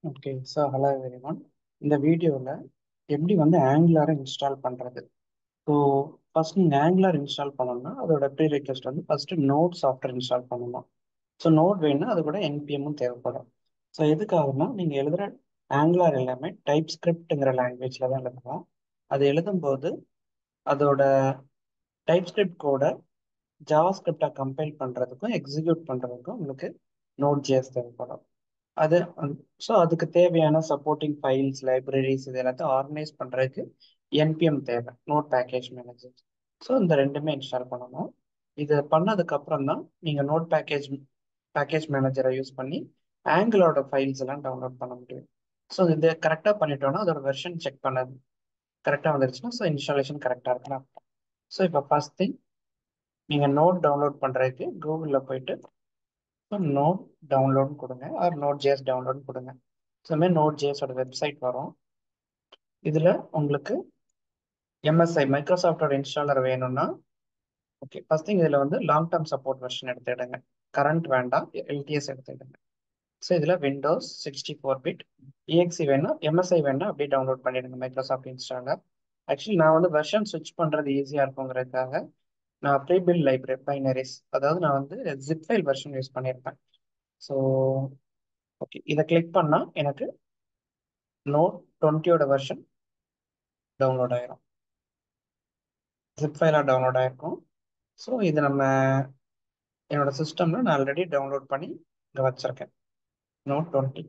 Okay, so hello everyone. இந்த வீடியோவில் எப்படி வந்து ஆங்குலாரை இன்ஸ்டால் பண்ணுறது. ஸோ ஃபர்ஸ்ட் நீங்கள் ஆங்குலார் இன்ஸ்டால் பண்ணணும்னா அதோட ப்ரீ ரெக்வஸ்ட் வந்து ஃபஸ்ட்டு நோட் சாஃப்ட்வேர் இன்ஸ்டால் பண்ணணும். ஸோ நோட் வேணும்னா அது கூட என்பிஎம்மும் தேவைப்படும். ஸோ எதுக்காகனா நீங்கள் எழுதுகிற ஆங்குலார் எல்லாமே டைப் ஸ்கிரிப்ட்ங்கிற லாங்குவேஜில் தான் எழுதணும். அது எழுதும்போது அதோட டைப் ஸ்கிரிப்ட் கோட ஜாவா ஸ்கிரிப்டை கம்பைல் பண்ணுறதுக்கும் எக்ஸிக்யூட் பண்ணுறதுக்கும் உங்களுக்கு நோட் ஜேஎஸ் தேவைப்படும். அது ஸோ அதுக்கு தேவையான சப்போர்ட்டிங் ஃபைல்ஸ் லைப்ரரிஸ் இது எல்லாத்தையும் ஆர்கனைஸ் பண்ணுறதுக்கு என்பிஎம் தேவை, நோட் பேக்கேஜ் மேனேஜர். ஸோ இந்த ரெண்டுமே இன்ஸ்டால் பண்ணணும். இது பண்ணதுக்கப்புறம் தான் நீங்கள் நோட் பேக்கேஜ் மேனேஜரை யூஸ் பண்ணி ஆங்கிளோட ஃபைல்ஸ் எல்லாம் டவுன்லோட் பண்ண முடியும். ஸோ இது கரெக்டாக பண்ணிட்டோன்னா அதோட வெர்ஷன் செக் பண்ணது கரெக்டாக வந்துருச்சுன்னா ஸோ இன்ஸ்டாலேஷன் கரெக்டாக இருக்குன்னு அர்த்தம். ஸோ இப்போ ஃபர்ஸ்ட் திங் நீங்கள் நோட் டவுன்லோட் பண்ணுறதுக்கு கூகுளில் போயிட்டு நோட் டவுன்லோட் கொடுங்க ஆர் நோட் ஜேஎஸ் டவுன்லோட் கொடுங்க. ஸோ மாதிரி நோட் ஜேஎஸோட வெப்சைட் வரும். இதில் உங்களுக்கு எம்எஸ்ஐ மைக்ரோசாஃப்டோட இன்ஸ்டாலர் வேணும்னா ஓகே, ஃபர்ஸ்ட் திங் இதில் வந்து லாங் டேர்ம் சப்போர்ட் வெர்ஷன் எடுத்துக்கிடுங்க. கரண்ட் வேண்டாம், எல்டிஎஸ் எடுத்துக்கிடுங்க. ஸோ இதில் விண்டோஸ் 64 பிட் இஎக்ஸி வேணும், எம்எஸ்ஐ வேணும், அப்படியே டவுன்லோட் பண்ணிடுங்க மைக்ரோசாஃப்ட் இன்ஸ்டாலர். ஆக்சுவலி நான் வந்து வெர்ஷன் ஸ்விட்ச் பண்ணுறது ஈஸியாக இருக்குங்கிறதுக்காக நான் ப்ரீபில் லைப்ரரி பைனரிஸ், அதாவது நான் வந்து ஜிப் ஃபைல் வெர்ஷன் யூஸ் பண்ணியிருப்பேன். ஸோ ஓகே, இதை கிளிக் பண்ணால் எனக்கு நோட் 20யோட வெர்ஷன் டவுன்லோட் ஆயிரும், ஜிப் ஃபைலாக டவுன்லோட் ஆயிருக்கும். ஸோ இது நம்ம என்னோட சிஸ்டமில் நான் ஆல்ரெடி டவுன்லோட் பண்ணி இங்கே வச்சுருக்கேன் நோட் 20.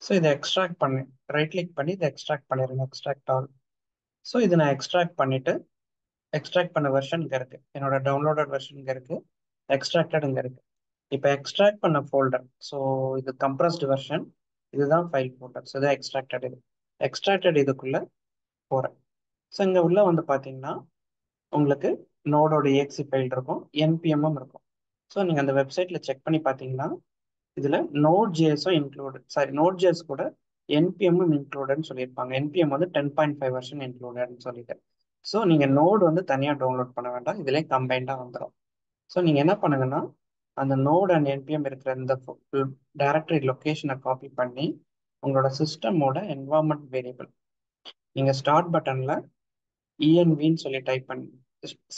ஸோ இதை எக்ஸ்ட்ராக்ட் பண்ணி ரைட் கிளிக் பண்ணி இதை எக்ஸ்ட்ராக்ட் பண்ணிடுங்க, எக்ஸ்ட்ராக்ட் ஆல். ஸோ இதை நான் எக்ஸ்ட்ராக்ட் பண்ணிவிட்டு எக்ஸ்ட்ராக்ட் பண்ண வெர்ஷன் இங்கே இருக்குது, என்னோட டவுன்லோடட் வெர்ஷன் இங்கே இருக்குது, எக்ஸ்ட்ராக்டட் இங்கே இருக்குது. இப்போ எக்ஸ்ட்ராக்ட் பண்ண ஃபோல்டர், ஸோ இது கம்ப்ரஸ்டு வெர்ஷன், இதுதான் ஃபைல் ஃபோல்டர். ஸோ இதை எக்ஸ்ட்ராக்டட், இது எக்ஸ்ட்ராக்டட் இதுக்குள்ளே போகிறேன். ஸோ இங்கே உள்ள வந்து பார்த்தீங்கன்னா உங்களுக்கு நோடோட எக்ஸி ஃபைல் இருக்கும், என்பிஎம்மும் இருக்கும். ஸோ நீங்கள் அந்த வெப்சைட்டில் செக் பண்ணி பார்த்தீங்கன்னா இதில் நோட் ஜேஎஸும் இன்க்ளூடு, சாரி நோட் ஜேஎஸ் கூட என்பிஎம்மும் இன்க்ளூடுன்னு சொல்லியிருப்பாங்க. என்பிஎம் வந்து 10.5 வெர்ஷன் இன்க்ளூடட்னு சொல்லிட்டு. ஸோ நீங்கள் நோடு வந்து தனியாக டவுன்லோட் பண்ண வேண்டாம், இதிலே கம்பைண்டாக வந்துடும். ஸோ நீங்கள் என்ன பண்ணுங்கன்னா அந்த நோட் அண்ட் என்பிஎம் இருக்கிற இந்த டைரக்டரி லொக்கேஷனை காப்பி பண்ணி உங்களோட சிஸ்டமோட என்வாரன்மெண்ட் வேரியபிள் நீங்கள் ஸ்டார்ட் பட்டனில் இஎன்வின்னு சொல்லி டைப் பண்ணி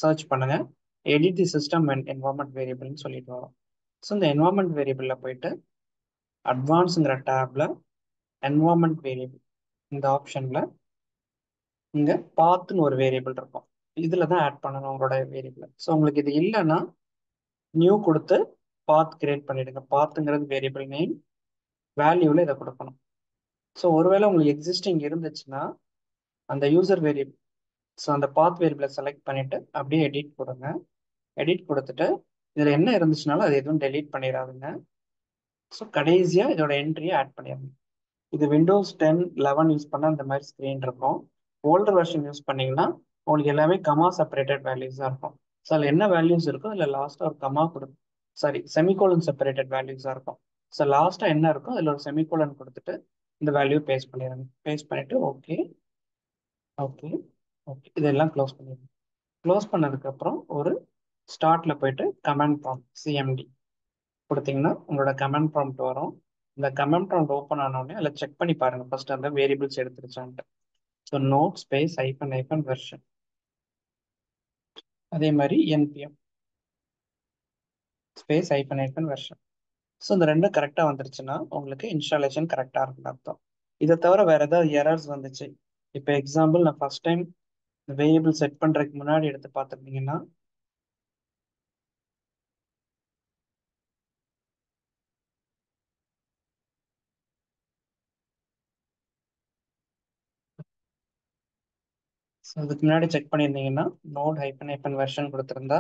சர்ச் பண்ணுங்க, edit the system and environment வேரியபிள்னு சொல்லிட்டு வரும். ஸோ இந்த என்வாரன்மெண்ட் வேரியபிளில் போயிட்டு அட்வான்ஸுங்கிற டேப்ல என்வாரன்மெண்ட் வேரியபிள் இந்த ஆப்ஷனில் இங்கே பாத்துன்னு ஒரு வேரியபிள் இருக்கும், இதில் தான் ஆட் பண்ணணும் உங்களோட வேரியபிள். ஸோ உங்களுக்கு இது இல்லைன்னா நியூ கொடுத்து பாத் கிரியேட் பண்ணிடுங்க. பாத்துங்கிறது வேரியபிள் நேம், வேல்யூவில் இதை கொடுக்கணும். ஸோ ஒருவேளை உங்களுக்கு எக்ஸிஸ்டிங் இருந்துச்சுன்னா அந்த யூசர் வேரியபிள், ஸோ அந்த பாத் வேரியபிளை செலக்ட் பண்ணிவிட்டு அப்படியே எடிட் கொடுங்க. எடிட் கொடுத்துட்டு இதில் என்ன இருந்துச்சுனாலும் அது எதுவும் டெலீட் பண்ணிடாதுங்க. ஸோ கடைசியாக இதோட என்ட்ரியை ஆட் பண்ணிடுங்க. இது விண்டோஸ் 10 11 யூஸ் பண்ணால் இந்த மாதிரி ஸ்க்ரீன் இருக்கும். ஓல்டர் வெர்ஷன் யூஸ் பண்ணிங்கன்னா உங்களுக்கு எல்லாமே கமா செப்பரேட்டட் வேல்யூஸாக இருக்கும். ஸோ அதில் என்ன வேல்யூஸ் இருக்கோ அதில் லாஸ்ட்டாக ஒரு கமா சாரி செமிகோலன் செப்பரேட்டட் வேல்யூஸாக இருக்கும். ஸோ லாஸ்ட்டாக என்ன இருக்கோ அதில் ஒரு செமிகோலன் கொடுத்துட்டு இந்த வேல்யூ பேஸ்ட் பண்ணிடுங்க. பேஸ்ட் பண்ணிவிட்டு ஓகே ஓகே ஓகே இதெல்லாம் க்ளோஸ் பண்ணிடுங்க. க்ளோஸ் பண்ணதுக்கப்புறம் ஒரு ஸ்டார்ட்டில் போயிட்டு கமாண்ட் ப்ராம்ப்ட் சிஎம்டி கொடுத்தீங்கன்னா உங்களோட கமெண்ட் ப்ராம்ப்ட் வரும். இந்த கமெண்ட் ப்ராம்ப்ட் ஓப்பன் ஆனோடனே அதில் செக் பண்ணி பாருங்க ஃபர்ஸ்ட் அந்த வேரியபிள்ஸ் எடுத்துருச்சான்ட்டு. So node space hyphen hyphen version, அதே மாதிரி NPM space hyphen hyphen version. So இந்த ரெண்டும் கரெக்டாக வந்துருச்சுன்னா உங்களுக்கு இன்ஸ்டாலேஷன் கரெக்டாக இருக்குன்னு அர்த்தம். இதை தவிர வேற ஏதாவது எரர்ஸ் வந்துச்சு, இப்போ எக்ஸாம்பிள் நான் ஃபர்ஸ்ட் டைம் வேரியபிள் செட் பண்ணுறதுக்கு முன்னாடி எடுத்து பார்த்துருந்தீங்கன்னா ஸோ அதுக்கு முன்னாடி செக் பண்ணியிருந்தீங்கன்னா நோட் ஹைப்பன் ஹைப்பன் வெர்ஷன் கொடுத்துருந்தா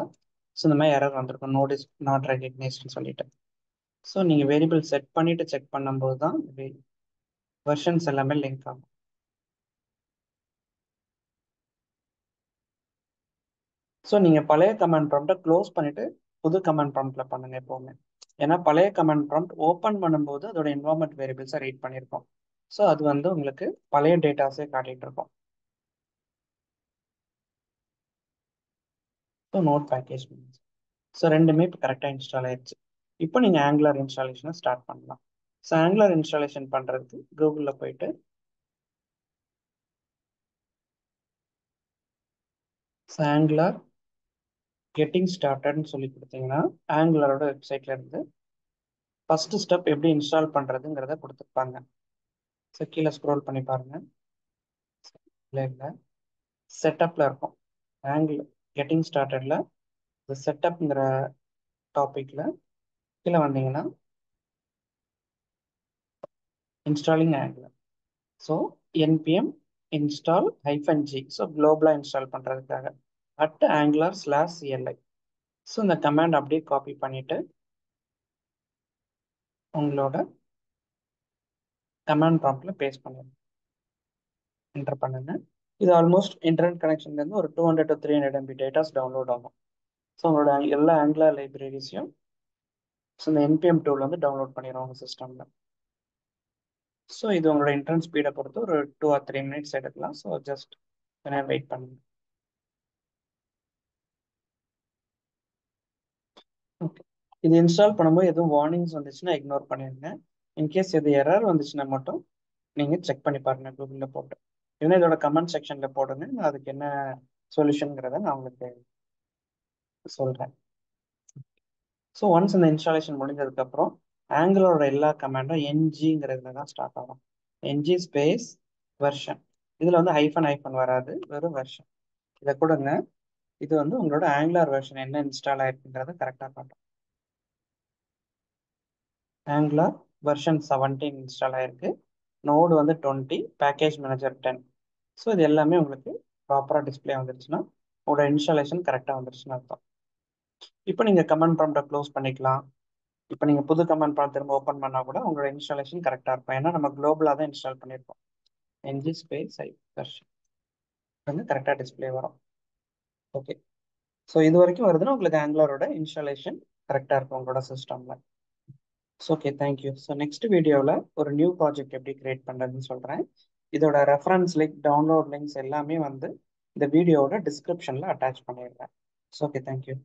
ஸோ இந்த மாதிரி எரர் வந்திருக்கும், நோட் இஸ் நாட் ரெகக்னைஸ்ட்னு சொல்லிட்டு. ஸோ நீங்கள் வேரியபிள் செட் பண்ணிவிட்டு செக் பண்ணும்போது தான் வெர்ஷன்ஸ் எல்லாமே லிங்க் ஆகும். ஸோ நீங்கள் பழைய கமாண்ட் ப்ராம்ப்டை க்ளோஸ் பண்ணிவிட்டு புது கமாண்ட் ப்ராம்ப்டில் பண்ணுங்க எப்போவுமே. ஏன்னா பழைய கமாண்ட் ப்ராம்ப்ட் ஓப்பன் பண்ணும்போது அதோட என்வாரன்மெண்ட் வேரியபிள்ஸை ரீட் பண்ணியிருக்கோம். ஸோ அது வந்து உங்களுக்கு பழைய டேட்டாஸே காட்டிகிட்டு இருக்கோம். ஸோ நோட் பேக்கேஜ் ஸோ ரெண்டுமே இப்போ கரெக்டாக இன்ஸ்டால் ஆயிடுச்சு. இப்போ நீங்கள் ஆங்குலர் இன்ஸ்டாலேஷனை ஸ்டார்ட் பண்ணலாம். ஸோ ஆங்குலர் இன்ஸ்டாலேஷன் பண்ணுறதுக்கு கூகுளில் போயிட்டு ஆங்குலர் கெட்டிங் ஸ்டார்டட்னு சொல்லி கொடுத்தீங்கன்னா ஆங்குலரோட வெப்சைட்ல இருந்து ஃபர்ஸ்ட் ஸ்டெப் எப்படி இன்ஸ்டால் பண்ணுறதுங்கிறத கொடுத்துருப்பாங்க. ஸோ கீழே ஸ்க்ரோல் பண்ணி பாருங்க. இல்லை செட்டப்பில் இருக்கும். ஆங்கிள் கெட்டிங் ஸ்டார்டடில் இந்த செட்டப்ங்கிற டாப்பிக்கில் கீழே வந்தீங்கன்னா installing Angular. So NPM install -g. So குளோபலாக இன்ஸ்டால் பண்ணுறதுக்காக @angular/cli. ஸோ இந்த கமாண்ட் அப்படியே காப்பி பண்ணிவிட்டு உங்களோட கமாண்ட் ப்ராம்ப்டில் பேஸ்ட் பண்ணிடுங்க, என்டர் பண்ணுங்க. இது ஆல்மோஸ்ட் இன்டர்நெட் கனெக்ஷன்லேருந்து ஒரு 200 to 300 MB டேட்டாஸ் டவுன்லோட் ஆகும். ஸோ உங்களோட எல்லா ஆங்குலர் லைப்ரரிஸையும் ஸோ இந்த என்பிஎம் டூல் வந்து டவுன்லோட் பண்ணிடுவோம் உங்கள் சிஸ்டமில். ஸோ இது உங்களோட இன்டர்நெட் ஸ்பீடை பொறுத்து ஒரு 2 or 3 minutes எடுக்கலாம். ஸோ ஜஸ்ட் வெயிட் பண்ணுங்க. ஓகே, இது இன்ஸ்டால் பண்ணும்போது எதுவும் வார்னிங்ஸ் வந்துச்சுன்னா இக்னோர் பண்ணிடுங்க. இன்கேஸ் எது எரர் வந்துச்சுன்னா மட்டும் நீங்கள் செக் பண்ணி பாருங்கள் கூகுளில் போட்டு. இல்லைன்னா இதோட கமெண்ட் செக்ஷனில் போடுங்க, நான் அதுக்கு என்ன சொல்யூஷனுங்கிறத நான் உங்களுக்கு சொல்கிறேன். ஸோ ஒன்ஸ் இந்த இன்ஸ்டாலேஷன் முடிஞ்சதுக்கப்புறம் ஆங்குலரோட எல்லா கமாண்டும் என்ஜிங்கிறதுல தான் ஸ்டார்ட் ஆகும். NG space version. இதில் வந்து ஹைஃபன் வராது, வெறும் வெர்ஷன். இதை கொடுங்க. இது வந்து உங்களோட ஆங்குலர் வெர்ஷன் என்ன இன்ஸ்டால் ஆயிருக்குங்கிறத கரெக்டாக காட்டும். ஆங்குலர் வெர்ஷன் 17 இன்ஸ்டால் ஆயிருக்கு. நோடு வந்து 20, பேக்கேஜ் மேனேஜர் 10. ஸோ இது எல்லாமே உங்களுக்கு ப்ராப்பராக டிஸ்பிளே வந்துருச்சுன்னா உங்களோட இன்ஸ்டாலேஷன் கரெக்டாக வந்துருச்சுன்னு அர்த்தம். இப்போ நீங்கள் கமெண்ட் ப்ராம்ப்டை க்ளோஸ் பண்ணிக்கலாம். இப்போ நீங்கள் புது கமெண்ட் ப்ராம்ப்ட் திரும்ப ஓப்பன் பண்ணால் கூட உங்களோட இன்ஸ்டாலேஷன் கரெக்டாக இருக்கும். ஏன்னா நம்ம குளோபலாக தான் இன்ஸ்டால் பண்ணியிருக்கோம். என்ஜி ஸ்பேஸ் வெர்ஷன் வந்து கரெக்டாக டிஸ்பிளே வரும். ஓகே, ஸோ இது வரைக்கும் வருதுன்னா உங்களுக்கு ஆங்குலரோட இன்ஸ்டாலேஷன் கரெக்டாக இருக்கும் உங்களோட சிஸ்டமில். Okay, thank you. ஸோ நெக்ஸ்ட் வீடியோவில் ஒரு நியூ ப்ராஜெக்ட் எப்படி கிரியேட் பண்ணுறதுன்னு சொல்கிறேன். இதோட ரெஃபரன்ஸ் லிங்க், டவுன்லோட் லிங்க்ஸ் எல்லாமே வந்து இந்த வீடியோவோட டிஸ்கிரிப்ஷனில் அட்டாச் பண்ணிடுறேன். Okay, thank you.